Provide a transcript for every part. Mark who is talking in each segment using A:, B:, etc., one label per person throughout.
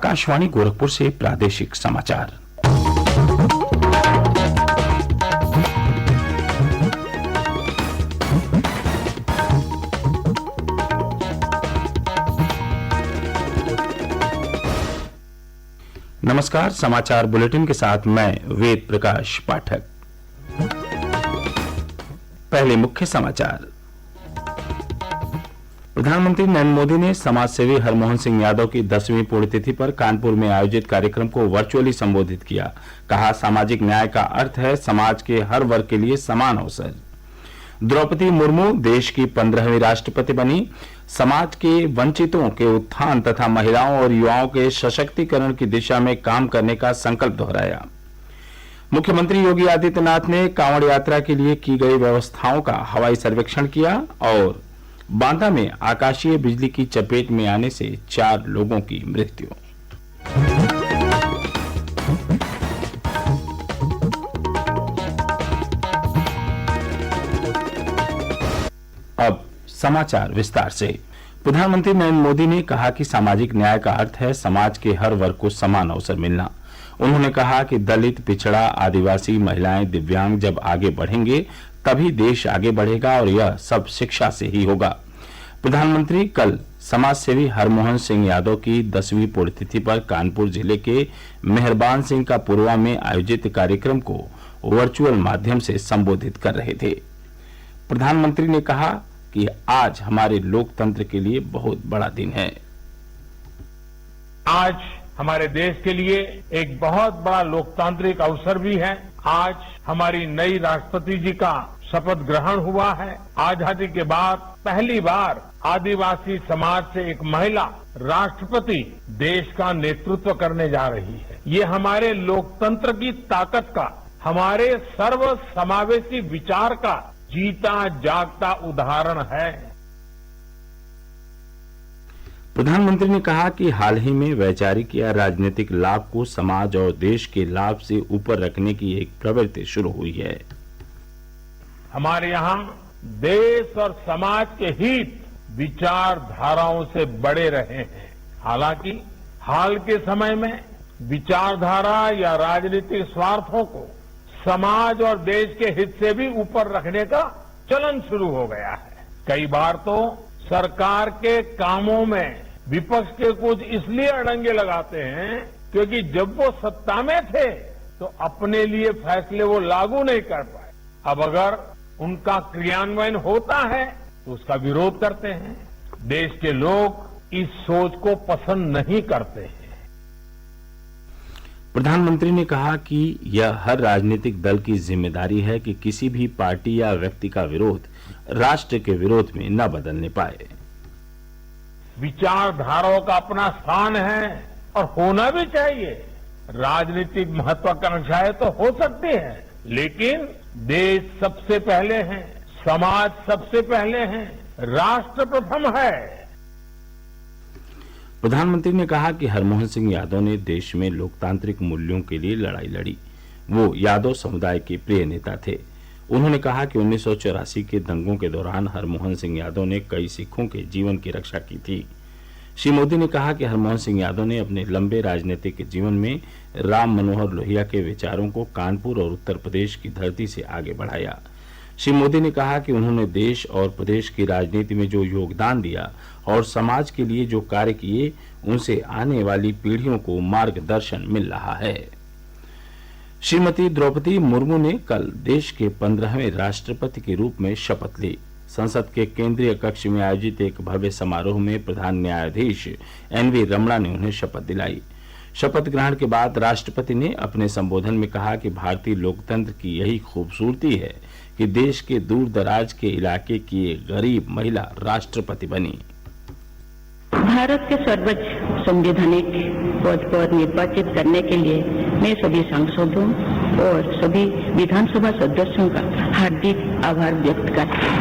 A: आकाशवाणी गोरखपुर से प्रादेशिक समाचार। नमस्कार, समाचार बुलेटिन के साथ मैं वेद प्रकाश पाठक। पहले मुख्य समाचार। प्रधानमंत्री नरेंद्र मोदी ने समाजसेवी हरमोहन सिंह यादव की 10वीं पुण्यतिथि पर कानपुर में आयोजित कार्यक्रम को वर्चुअली संबोधित किया। कहा, सामाजिक न्याय का अर्थ है समाज के हर वर्ग के लिए समान अवसर। द्रौपदी मुर्मू देश की 15वीं राष्ट्रपति बनी। समाज के वंचितों के उत्थान तथा महिलाओं और युवाओं के सशक्तिकरण की दिशा में काम करने का संकल्प दोहराया। मुख्यमंत्री योगी आदित्यनाथ ने कांवड़ यात्रा के लिए की गई व्यवस्थाओं का हवाई सर्वेक्षण किया और बांदा में आकाशीय बिजली की चपेट में आने से 4 लोगों की मृत्यु। अब समाचार विस्तार से। प्रधानमंत्री नरेंद्र मोदी ने कहा कि सामाजिक न्याय का अर्थ है समाज के हर वर्ग को समान अवसर मिलना। उन्होंने कहा कि दलित, पिछड़ा, आदिवासी, महिलाएं, दिव्यांग जब आगे बढ़ेंगे तभी देश आगे बढ़ेगा और यह सब शिक्षा से ही होगा। प्रधानमंत्री कल समाजसेवी हरमोहन सिंह यादव की 10वीं पुण्यतिथि पर कानपुर जिले के मेहरबान सिंह का पुरवा में आयोजित कार्यक्रम को वर्चुअल माध्यम से संबोधित कर रहे थे। प्रधानमंत्री ने कहा कि आज हमारे लोकतंत्र के लिए बहुत बड़ा दिन है।
B: आज हमारे देश के लिए एक बहुत बड़ा लोकतांत्रिक अवसर भी है। आज हमारी नई राष्ट्रपति जी का शपथ ग्रहण हुआ है। आजादी के बाद पहली बार आदिवासी समाज से एक महिला राष्ट्रपति देश का नेतृत्व करने जा रही है। ये हमारे लोकतंत्र की ताकत का, हमारे सर्व समावेशी विचार का जीता जागता उदाहरण है।
A: प्रधानमंत्री ने कहा कि हाल ही में वैचारिक या राजनीतिक लाभ को समाज और देश के लाभ से ऊपर रखने की एक प्रवृत्ति शुरू हुई है।
B: हमारे यहाँ देश और समाज के हित विचारधाराओं से बड़े रहे हैं। हालांकि हाल के समय में विचारधारा या राजनीतिक स्वार्थों को समाज और देश के हित से भी ऊपर रखने का चलन शुरू हो गया है। कई बार तो सरकार के कामों में विपक्ष के कुछ इसलिए अड़ंगे लगाते हैं क्योंकि जब वो सत्ता में थे तो अपने लिए फैसले वो लागू नहीं कर पाए। अब अगर उनका क्रियान्वयन होता है तो उसका विरोध करते हैं। देश के लोग इस सोच को पसंद नहीं करते हैं।
A: प्रधानमंत्री ने कहा कि यह हर राजनीतिक दल की जिम्मेदारी है कि किसी भी पार्टी या व्यक्ति का विरोध राष्ट्र के विरोध में न बदलने पाए।
B: विचारधाराओं का अपना स्थान है और होना भी चाहिए। राजनीतिक महत्वाकांक्षाएं तो हो सकती है, लेकिन देश सबसे पहले है, समाज सबसे पहले है, राष्ट्र प्रथम है।
A: प्रधानमंत्री ने कहा कि हरमोहन सिंह यादव ने देश में लोकतांत्रिक मूल्यों के लिए लड़ाई लड़ी। वो यादव समुदाय के प्रिय नेता थे। उन्होंने कहा कि 1984 के दंगों के दौरान हरमोहन सिंह यादव ने कई सिखों के जीवन की रक्षा की थी। श्री मोदी ने कहा कि हरमोहन सिंह यादव ने अपने लंबे राजनीतिक जीवन में राम मनोहर लोहिया के विचारों को कानपुर और उत्तर प्रदेश की धरती से आगे बढ़ाया। श्री मोदी ने कहा कि उन्होंने देश और प्रदेश की राजनीति में जो योगदान दिया और समाज के लिए जो कार्य किए, उनसे आने वाली पीढ़ियों को मार्गदर्शन मिल रहा है। श्रीमती द्रौपदी मुर्मू ने कल देश के 15वें राष्ट्रपति के रूप में शपथ ली। संसद के केंद्रीय कक्ष में आयोजित एक भव्य समारोह में प्रधान न्यायाधीश एन.वी. रमणा ने उन्हें शपथ दिलाई। शपथ ग्रहण के बाद राष्ट्रपति ने अपने संबोधन में कहा कि भारतीय लोकतंत्र की यही खूबसूरती है कि देश के दूर दराज के इलाके की एक गरीब महिला राष्ट्रपति बनी।
C: भारत के सर्वोच्च संवैधानिक पद पर निर्वाचित करने के लिए मैं सभी सांसदों और सभी विधानसभा सदस्यों का हार्दिक आभार व्यक्त करती हूँ।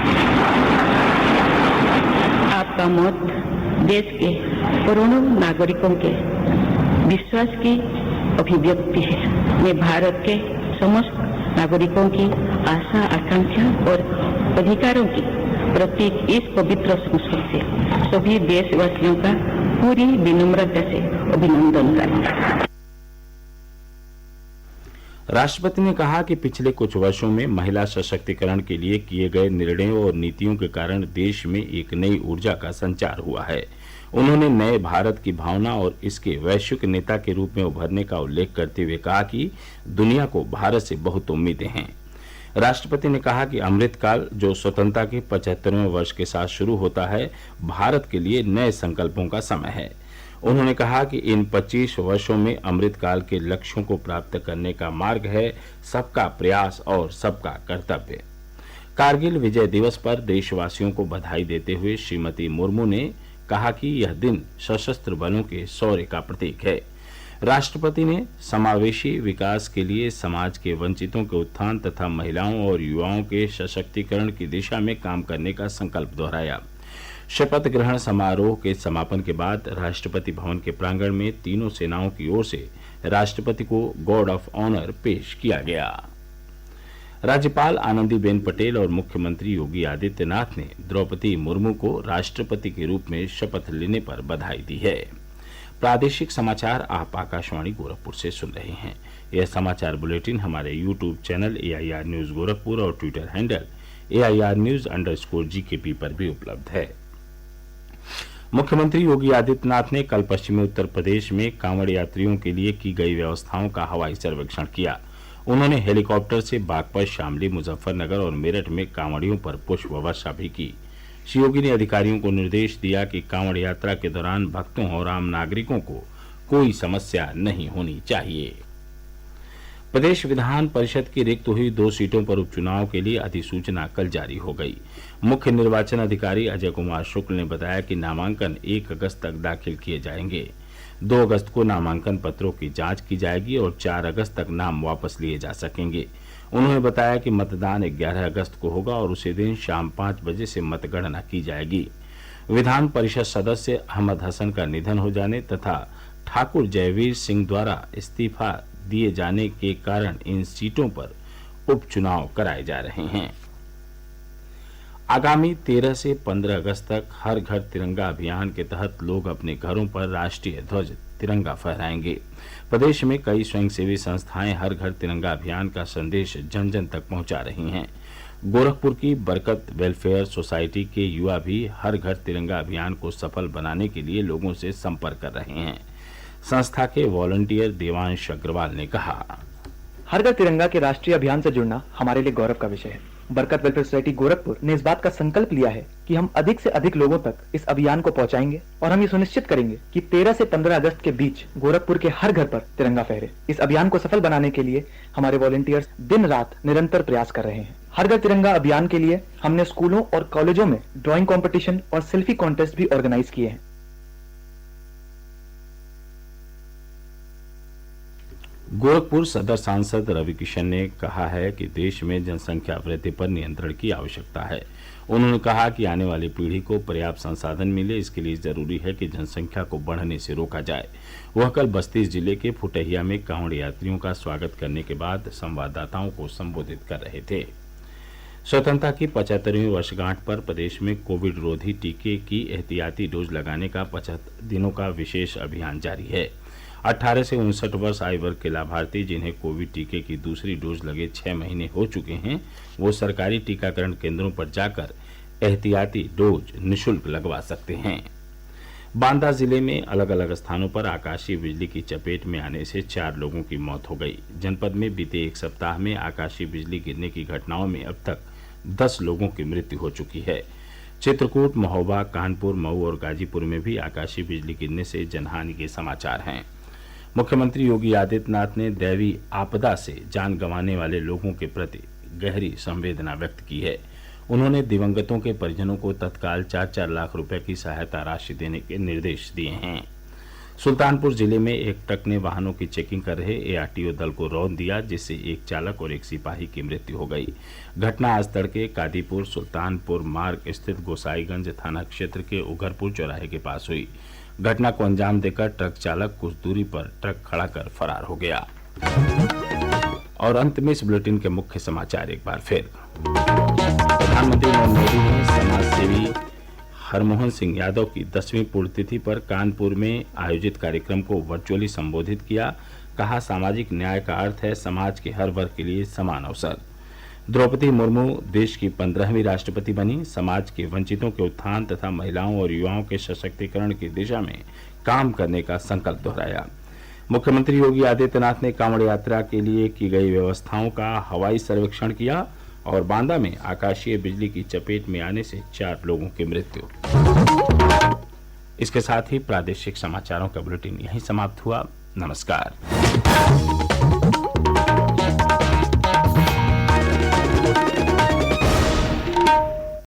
C: आपका मत देश के करोड़ों नागरिकों के विश्वास की अभिव्यक्ति है। मैं भारत के समस्त नागरिकों की आशा, आकांक्षा और अधिकारों की प्रतीक इस पवित्र उत्सव से सभी देशवासियों का पूरी विनम्रता से अभिनंदन करता।
A: राष्ट्रपति ने कहा कि पिछले कुछ वर्षों में महिला सशक्तिकरण के लिए किए गए निर्णयों और नीतियों के कारण देश में एक नई ऊर्जा का संचार हुआ है। उन्होंने नए भारत की भावना और इसके वैश्विक नेता के रूप में उभरने का उल्लेख करते हुए कहा कि दुनिया को भारत से बहुत उम्मीदें हैं। राष्ट्रपति ने कहा कि अमृतकाल, जो स्वतंत्रता के 75वें वर्ष के साथ शुरू होता है, भारत के लिए नए संकल्पों का समय है। उन्होंने कहा कि इन 25 वर्षों में अमृतकाल के लक्ष्यों को प्राप्त करने का मार्ग है सबका प्रयास और सबका कर्तव्य। कारगिल विजय दिवस पर देशवासियों को बधाई देते हुए श्रीमती मुर्मू ने कहा कि यह दिन सशस्त्र बलों के शौर्य का प्रतीक है। राष्ट्रपति ने समावेशी विकास के लिए समाज के वंचितों के उत्थान तथा महिलाओं और युवाओं के सशक्तिकरण की दिशा में काम करने का संकल्प दोहराया। शपथ ग्रहण समारोह के समापन के बाद राष्ट्रपति भवन के प्रांगण में तीनों सेनाओं की ओर से राष्ट्रपति को गार्ड ऑफ ऑनर पेश किया गया। राज्यपाल आनंदीबेन पटेल और मुख्यमंत्री योगी आदित्यनाथ ने द्रौपदी मुर्मू को राष्ट्रपति के रूप में शपथ लेने पर बधाई दी है। प्रादेशिक समाचार आप आकाशवाणी गोरखपुर से सुन रहे हैं। यह समाचार बुलेटिन हमारे YouTube channel AIR news Gorakhpur और ट्विटर हैंडल AIR News_GKP पर भी उपलब्ध है। मुख्यमंत्री योगी आदित्यनाथ ने कल पश्चिमी उत्तर प्रदेश में कांवड़ यात्रियों के लिए की गई व्यवस्थाओं का हवाई सर्वेक्षण किया। उन्होंने हेलीकॉप्टर से बागपत, शामली, मुजफ्फरनगर और मेरठ में कांवड़ियों पर पुष्प वर्षा भी की। श्री योगी ने अधिकारियों को निर्देश दिया कि कांवड़ यात्रा के दौरान भक्तों और आम नागरिकों को कोई समस्या नहीं होनी चाहिए। प्रदेश विधान परिषद की रिक्त हुई 2 सीटों पर उपचुनाव के लिए अधिसूचना कल जारी हो गई। मुख्य निर्वाचन अधिकारी अजय कुमार शुक्ल ने बताया कि नामांकन 1 अगस्त तक दाखिल किए जाएंगे। 2 अगस्त को नामांकन पत्रों की जांच की जाएगी और 4 अगस्त तक नाम वापस लिए जा सकेंगे। उन्होंने बताया कि मतदान 11 अगस्त को होगा और उसी दिन शाम 5 बजे से मतगणना की जाएगी। विधान परिषद सदस्य अहमद हसन का निधन हो जाने तथा ठाकुर जयवीर सिंह द्वारा इस्तीफा दिए जाने के कारण इन सीटों पर उपचुनाव कराए जा रहे हैं। आगामी 13 से 15 अगस्त तक हर घर तिरंगा अभियान के तहत लोग अपने घरों पर राष्ट्रीय ध्वज तिरंगा फहराएंगे। प्रदेश में कई स्वयंसेवी संस्थाएं हर घर तिरंगा अभियान का संदेश जन जन तक पहुंचा रही हैं। गोरखपुर की बरकत वेलफेयर सोसाइटी के युवा भी हर घर तिरंगा अभियान को सफल बनाने के लिए लोगों से संपर्क कर रहे हैं। संस्था के वॉलंटियर देवांश अग्रवाल ने कहा,
D: हर घर तिरंगा के राष्ट्रीय अभियान से जुड़ना हमारे लिए गौरव का विषय है। बरकत वेलफेयर सोसाइटी गोरखपुर ने इस बात का संकल्प लिया है कि हम अधिक से अधिक लोगों तक इस अभियान को पहुंचाएंगे और हम ये सुनिश्चित करेंगे कि 13 से 15 अगस्त के बीच गोरखपुर के हर घर पर तिरंगा फहरे। इस अभियान को सफल बनाने के लिए हमारे वॉलंटियर्स दिन रात निरंतर प्रयास कर रहे हैं। हर घर तिरंगा अभियान के लिए हमने स्कूलों और कॉलेजों में ड्राइंग कॉम्पिटिशन और सेल्फी कॉन्टेस्ट भी ऑर्गेनाइज किए हैं।
A: गोरखपुर सदर सांसद रवि किशन ने कहा है कि देश में जनसंख्या वृद्धि पर नियंत्रण की आवश्यकता है। उन्होंने कहा कि आने वाली पीढ़ी को पर्याप्त संसाधन मिले, इसके लिए जरूरी है कि जनसंख्या को बढ़ने से रोका जाए। वह कल बस्ती जिले के फुटहिया में कांवड़ यात्रियों का स्वागत करने के बाद संवाददाताओं को संबोधित कर रहे थे। स्वतंत्रता की 75वीं वर्षगांठ पर प्रदेश में कोविड रोधी टीके की एहतियाती डोज लगाने का 75 दिनों का विशेष अभियान जारी है। 18 से 59 वर्ष आयु वर्ग के लाभार्थी जिन्हें कोविड टीके की दूसरी डोज लगे 6 महीने हो चुके हैं, वो सरकारी टीकाकरण केंद्रों पर जाकर एहतियाती डोज निःशुल्क लगवा सकते हैं। बांदा जिले में अलग अलग स्थानों पर आकाशीय बिजली की चपेट में आने से 4 लोगों की मौत हो गई। जनपद में बीते 1 सप्ताह में आकाशीय बिजली गिरने की घटनाओं में अब तक 10 लोगों की मृत्यु हो चुकी है। चित्रकूट, महोबा, कानपुर, मऊ और गाजीपुर में भी आकाशीय बिजली गिरने से जनहानि के समाचार हैं। मुख्यमंत्री योगी आदित्यनाथ ने दैवी आपदा से जान गंवाने वाले लोगों के प्रति गहरी संवेदना व्यक्त की है। उन्होंने दिवंगतों के परिजनों को तत्काल 4-4 लाख रुपए की सहायता राशि देने के निर्देश दिए हैं। सुल्तानपुर जिले में एक ट्रक ने वाहनों की चेकिंग कर रहे ARTO दल को रौंद दिया, जिससे एक चालक और एक सिपाही की मृत्यु हो गई। घटना आज तड़के कादीपुर सुल्तानपुर मार्ग स्थित गोसाईगंज थाना क्षेत्र के उघरपुर चौराहे के पास हुई। घटना को अंजाम देकर ट्रक चालक कुछ दूरी पर ट्रक खड़ा कर फरार हो गया। और अंत में इस बुलेटिन के मुख्य समाचार एक बार फिर। प्रधानमंत्री नरेंद्र मोदी ने समाजसेवी हरमोहन सिंह यादव की 10वीं पुण्यतिथि पर कानपुर में आयोजित कार्यक्रम को वर्चुअली संबोधित किया। कहा, सामाजिक न्याय का अर्थ है समाज के हर वर्ग के लिए समान अवसर। द्रौपदी मुर्मू देश की 15वीं राष्ट्रपति बनी। समाज के वंचितों के उत्थान तथा महिलाओं और युवाओं के सशक्तिकरण की दिशा में काम करने का संकल्प दोहराया। मुख्यमंत्री योगी आदित्यनाथ ने कांवड़ यात्रा के लिए की गई व्यवस्थाओं का हवाई सर्वेक्षण किया और बांदा में आकाशीय बिजली की चपेट में आने से 4 लोगों की मृत्यु। इसके साथ ही प्रादेशिक समाचारों का बुलेटिन यहीं समाप्त हुआ। नमस्कार।